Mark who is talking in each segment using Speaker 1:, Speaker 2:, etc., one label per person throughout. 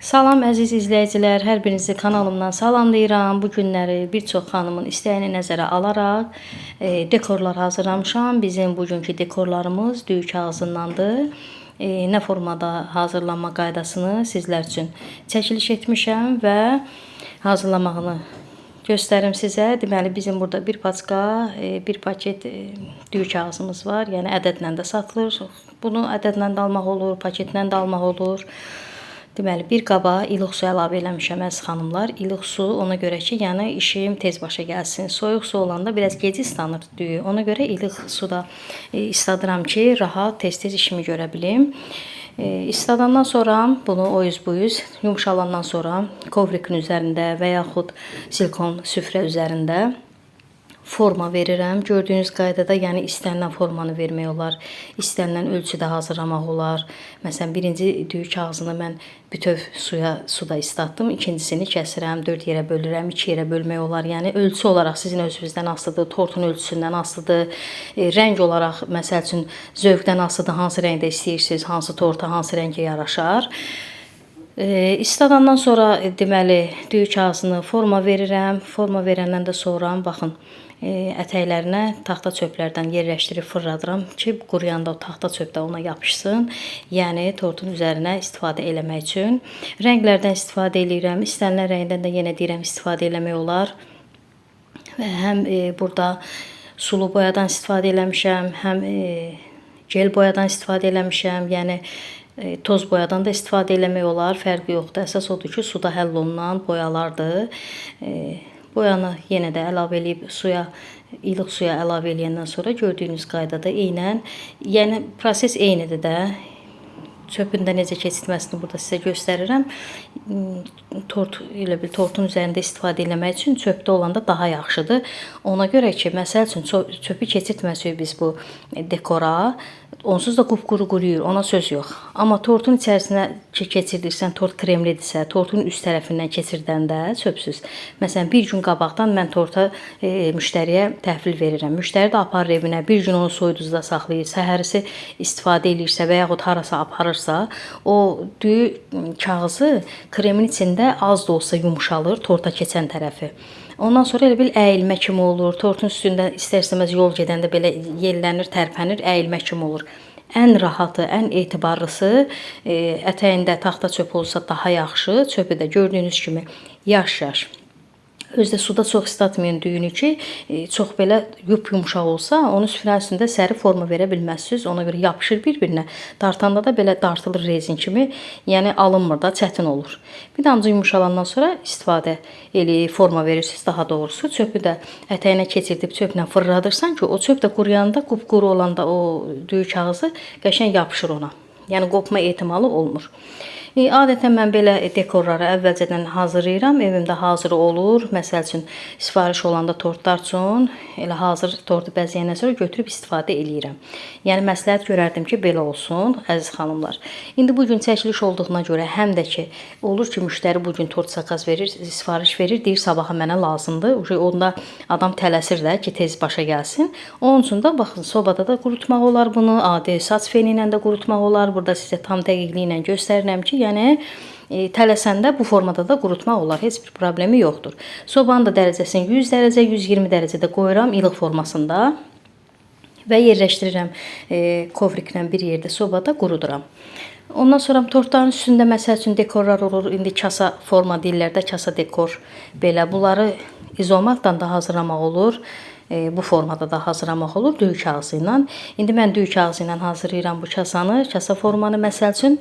Speaker 1: Salam əziz izləyicilər, hər birinizi kanalımdan salamlayıram. Bu günləri bir çox xanımın istəyini nəzərə alaraq dekorlar hazırlamışam. Bizim bugünkü dekorlarımız düyü kağızındandır. Nə formada hazırlanma qaydasını sizlər üçün çəkiliş etmişəm və hazırlamağını göstərim sizə. Deməli bizim burada bir paçka, bir paket düyü kağızımız var. Yəni ədədlə də satılır. Bunu ədədlə də almaq olur, paketlə də almaq olur. Deməli, bir qaba ilıq su əlavə eləmişəm əziz xanımlar. İlıq su ona görə ki, yəni işim tez başa gəlsin. Soyuq su olanda biraz gec islanır düyü. Ona görə ilıq suda isladıram ki, rahat tez-tez işimi görə bilim. İsladandan sonra bunu o yüz bu yüz yumşalandan sonra kovrikin üzərində və yaxud silikon süfrə üzərində forma verirəm. Gördüyünüz qaydada, yəni istənilən formanı vermək olar, istənilən ölçüdə hazırlamaq olar. Məsələn, birinci düyü kağızını mən bütöv suda islatdım. İkincisini kəsirəm, 4 yerə bölürəm, 2 yerə bölmək olar. Yəni ölçü olaraq sizin özünüzdən asılıdır, tortun ölçüsündən asılıdır. Rəng olaraq məsəl üçün zövqdən asılıdır, hansı rəngdə istəyirsiniz, hansı torta, hansı rəngə yaraşar. İsladandan sonra deməli düyü kağızını forma verirəm. Forma verəndən də sonra baxın ətəklərinə taxta çöplərdən yerləşdirib fırladıram ki, quruyanda o taxta çöp də ona yapışsın. Yəni tortun üzərinə istifadə eləmək üçün. Rənglərdən istifadə edirəm. İstənilən rəngdən də yenə deyirəm istifadə eləmək olar. Və həm burada sulu boyadan istifadə eləmişəm, həm gel boyadan istifadə eləmişəm. Yəni toz boyadan da istifadə eləmək olar, fərqi yoxdur. Əsas odur ki, suda həll olunan boyalardır. Boyanı yenə də əlavə eləyib ilıq suya əlavə eləyəndən sonra gördüyünüz qaydada eynən, yəni proses eynidir də. Çöpün də necə keçirməsini burada sizə göstərirəm. Tortun üzərində istifadə eləmək üçün çöpdə olanda daha yaxşıdır. Ona görə ki, məsəl üçün çöpü keçirtməsək biz bu dekora, onsuz da qupquru quruyur, ona söz yox. Amma tortun içərisinə keçirdirsən, tort kremlidirsə, tortun üst tərəfindən keçirdəndə çöpsüz. Məsələn, bir gün qabaqdan mən torta müştəriyə təhvil verirəm. Müştəri də aparır evinə, bir gün onu soyuduzda saxlayır, səhərisi istifadə edirsə və yaxud harasa aparırsa, o düyü kağızı kremin içində az da olsa yumşalır, torta keçən tərəfi. Ondan sonra elə bil əyilmə kimi olur. Tortun üstündə istər-istəməz yol gedəndə belə yellənir, tərpənir, əyilmə kimi olur. Ən rahatı, ən etibarlısı ətəyində taxta çöp olsa daha yaxşı. Çöpü də gördüyünüz kimi yaş-yaş. Özdə suda çox islatmayın düyünü ki, çox belə yumşaq olsa, onun süfrənin üstündə səri forma verə bilməzsiniz. Ona görə yapışır bir-birinə. Dartanda da belə dartılır rezin kimi, yəni alınmır da, çətin olur. Bir də ancaq yumşalandan sonra istifadə eləyib forma verirsiniz, daha doğrusu. Çöpü də ətəyinə keçirdib çöplə fırladırsan ki, o çöp də quruyanda, qupquru olanda o düyü kağızı qəşəng yapışır ona. Yəni qopma ehtimalı olmur. Adətən mən belə dekorları əvvəlcədən hazırlayıram. Evimdə hazır olur. Məsəl üçün sifariş olanda tortlar üçün elə hazır tortu bəzəyəndən sonra götürüb istifadə eləyirəm. Yəni məsləhət görərdim ki, belə olsun əziz xanımlar. İndi bu gün çəkiliş olduğuna görə həm də ki, olur ki, müştəri bu gün tort zakaz verir, sifariş verir, deyir sabaha mənə lazımdır. Onda adam tələsir də ki, tez başa gəlsin. Onun üçün də baxın, sobada da qurutmaq olar bunu, adi saç feni ilə də qurutmaq olar. Burada sizə tam dəqiqliklə göstərirəm ki, yəni tələsəndə bu formada da qurutmaq olar. Heç bir problemi yoxdur. Sobanın da dərəcəsini 100 dərəcə, 120 dərəcədə qoyuram ilıq formasında və yerləşdirirəm kovriklə bir yerdə sobada quruduram. Ondan sonra tortların üstündə məsəl üçün dekorlar olur. İndi kasa forma deyirlər də, kasa dekor belə. Bunları izomatdan da hazırlamaq olur. Bu formada da hazırlamaq olur düyü kağızı ilə. İndi mən düyü kağızı ilə hazırlayıram bu kasanı, kasa formanı məsəl üçün.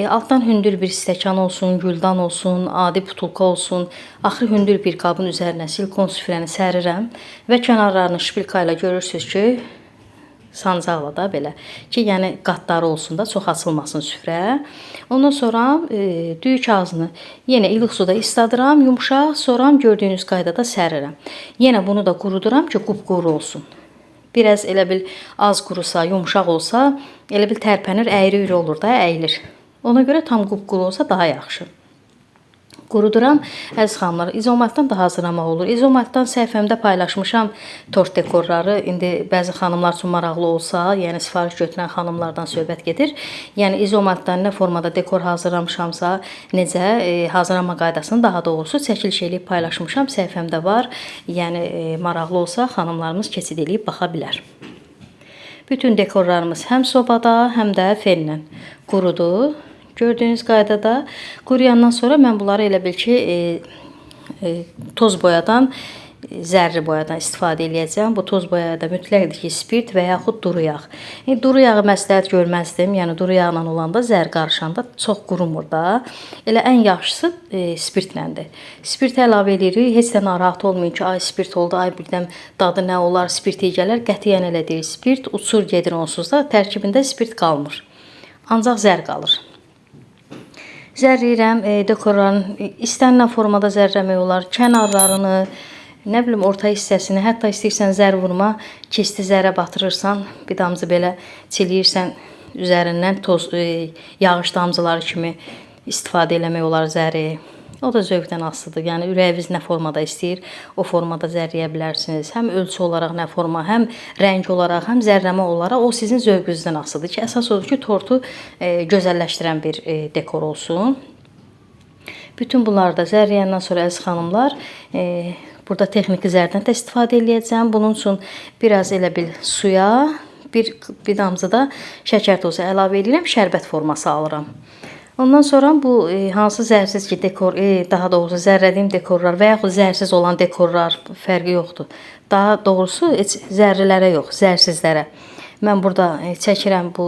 Speaker 1: Altdan hündür bir stəkan olsun, güldan olsun, adi butulka olsun. Axırı hündür bir qabın üzərinə silikon süfrəni sərirəm və kənarlarını şpilka ilə görürsünüz ki, sancaqla da belə ki, yəni qatları olsun da çox açılmasın süfrə. Ondan sonra düyü kağızını yenə ilıq suda isladıram, yumşaq, sonra gördüyünüz qaydada sərirəm. Yenə bunu da quruduram ki, qupquru olsun. Biraz elə bil az qurusa, yumşaq olsa, elə bil tərpənir, əyri-üyrü olur da, əyilir. Ona görə tam qupquru olsa daha yaxşı. Quruduram. Əziz xanımlar, izomatdan da hazırlamaq olur. İzomatdan səhifəmdə paylaşmışam tort dekorları. İndi bəzi xanımlar üçün maraqlı olsa, yəni sifariş götürən xanımlardan söhbət gedir. Yəni izomatdan nə formada dekor hazırlamışamsa, necə hazırlama qaydasını daha doğrusu çəkiliş eləyib paylaşmışam. Səhifəmdə var. Yəni maraqlı olsa xanımlarımız keçid eləyib baxa bilər. Bütün dekorlarımız həm sobada, həm də fenlə qurudu. Gördüyünüz qaydada quruyandan sonra mən bunları elə bil ki toz boyadan, zərri boyadan istifadə edəcəm. Bu toz boyaya da mütləqdir ki, spirt və yaxud duru yağ. Duru yağı məsləhət görməzdim. Yəni duru yağla olanda zər qarışanda çox qurumur da. Elə ən yaxşısı spirtləndir. Spirt əlavə edirik. Heç də narahat olmayın ki, ay spirt oldu, ay birdən dadı nə olar, spirt iyi gələr. Qətiyyən elə deyil. Spirt uçur gedir onsuz da, tərkibində spirt qalmır. Ancaq zər qalır. Zərləyirəm dekorların istənilən formada zərləmək olar. Kənarlarını, nə bilim orta hissəsini, hətta istəyirsən zər vurma, kesti zərə batırırsan, bir damcı belə çiləyirsən üzərindən toz yağış damcıları kimi istifadə eləmək olar zəri. O da zövqdən asılıdır. Yəni ürəyiniz nə formada istəyir, o formada zərləyə bilərsiniz. Həm ölçü olaraq nə forma, həm rəng olaraq, həm zərləmə olaraq o sizin zövqünüzdən asılıdır ki, əsas odur ki, tortu gözəlləşdirən bir dekor olsun. Bütün bunları da zərləyəndən sonra əziz xanımlar, burada texniki zərdən də istifadə edəcəm. Bunun üçün biraz elə bil suya, bir damcı da şəkər tozu əlavə edirəm, şərbət forması alıram. Ondan sonra bu hansı zərsiz ki dekor, daha doğrusu zərlədiyim dekorlar və yaxud zərsiz olan dekorlar fərqi yoxdur. Daha doğrusu heç zərrilərə yox, zərsizlərə. Mən burada çəkirəm bu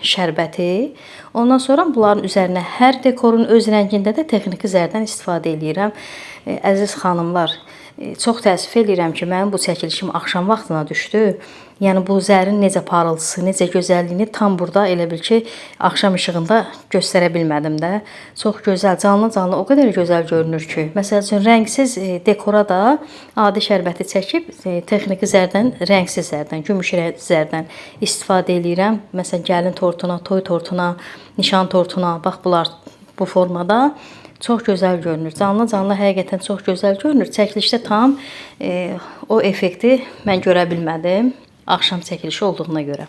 Speaker 1: şərbəti. Ondan sonra bunların üzərinə hər dekorun öz rəngində də texniki zərdən istifadə edirəm. Əziz xanımlar, çox təəssüf edirəm ki, mənim bu çəkilişim axşam vaxtına düşdü. Yəni bu zərin necə parıltısı, necə gözəlliyini tam burada elə bil ki, axşam işığında göstərə bilmədim də. Çox gözəl, canlı-canlı o qədər gözəl görünür ki. Məsəl üçün rəngsiz dekora da adi şərbəti çəkib texniki zərdən, rəngsiz zərdən, gümüş zərdən istifadə edirəm. Məsələn, gəlin tortuna, toy tortuna, nişan tortuna, bax bunlar bu formada çox gözəl görünür. Canlı-canlı həqiqətən çox gözəl görünür. Çəkilişdə tam o effekti mən görə bilmədim. Axşam çəkilişi olduğuna görə.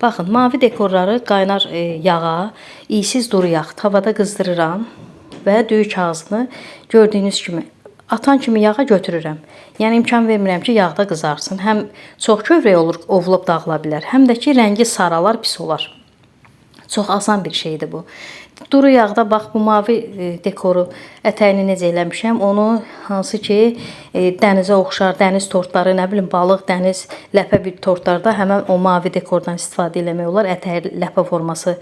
Speaker 1: Baxın, mavi dekorları qaynar yağa, iysiz duru yağ tavada qızdırıram və düyü kağızını gördüyünüz kimi atan kimi yağa götürürəm. Yəni imkan vermirəm ki, yağda qızarsın. Həm çox kövrək olur, ovulub dağıla bilər, həm də ki, rəngi saralar, pis olar. Çox asan bir şeydir bu. Duru yağda bax bu mavi dekoru ətəyini necə eləmişəm. Onu hansı ki dənizə oxşar, dəniz tortları, nə bilim balıq, dəniz, ləpə bir tortlarda həmən o mavi dekordan istifadə eləmək olar. Ətəyi ləpə forması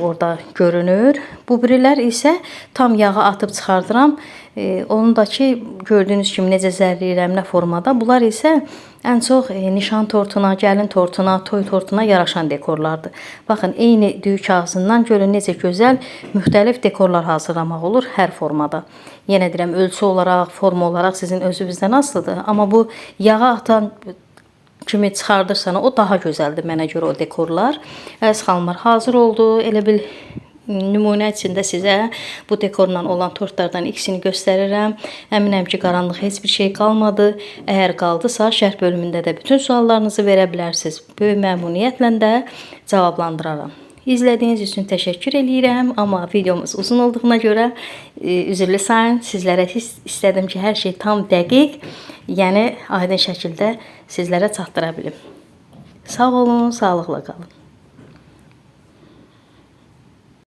Speaker 1: orada görünür. Bu birilər isə tam yağı atıb çıxardıram. Onu da ki gördüyünüz kimi necə zərləyirəm, nə formada. Bunlar isə ən çox nişan tortuna, gəlin tortuna, toy tortuna yaraşan dekorlardır. Baxın, eyni düyü kağızından görün necə gözəl müxtəlif dekorlar hazırlamaq olur hər formada. Yenə deyirəm, ölçü olaraq, forma olaraq sizin özünüzdən asılıdır. Amma bu yağa atan kimi çıxardırsan, o daha gözəldir mənə görə o dekorlar. Əziz xanımlar, hazır oldu. Elə bil nümunə içində sizə bu dekorla olan tortlardan ikisini göstərirəm. Əminəm ki, qaranlıq heç bir şey qalmadı. Əgər qaldısa, şərh bölümündə də bütün suallarınızı verə bilərsiniz. Böyük məmnuniyyətlə də cavablandıraram. İzlədiyiniz üçün təşəkkür edirəm, amma videomuz uzun olduğuna görə üzrlü sayın. Sizlərə istədim ki, hər şey tam dəqiq, yəni aydın şəkildə sizlərə çatdıra bilim. Sağ olun, sağlıqla qalın.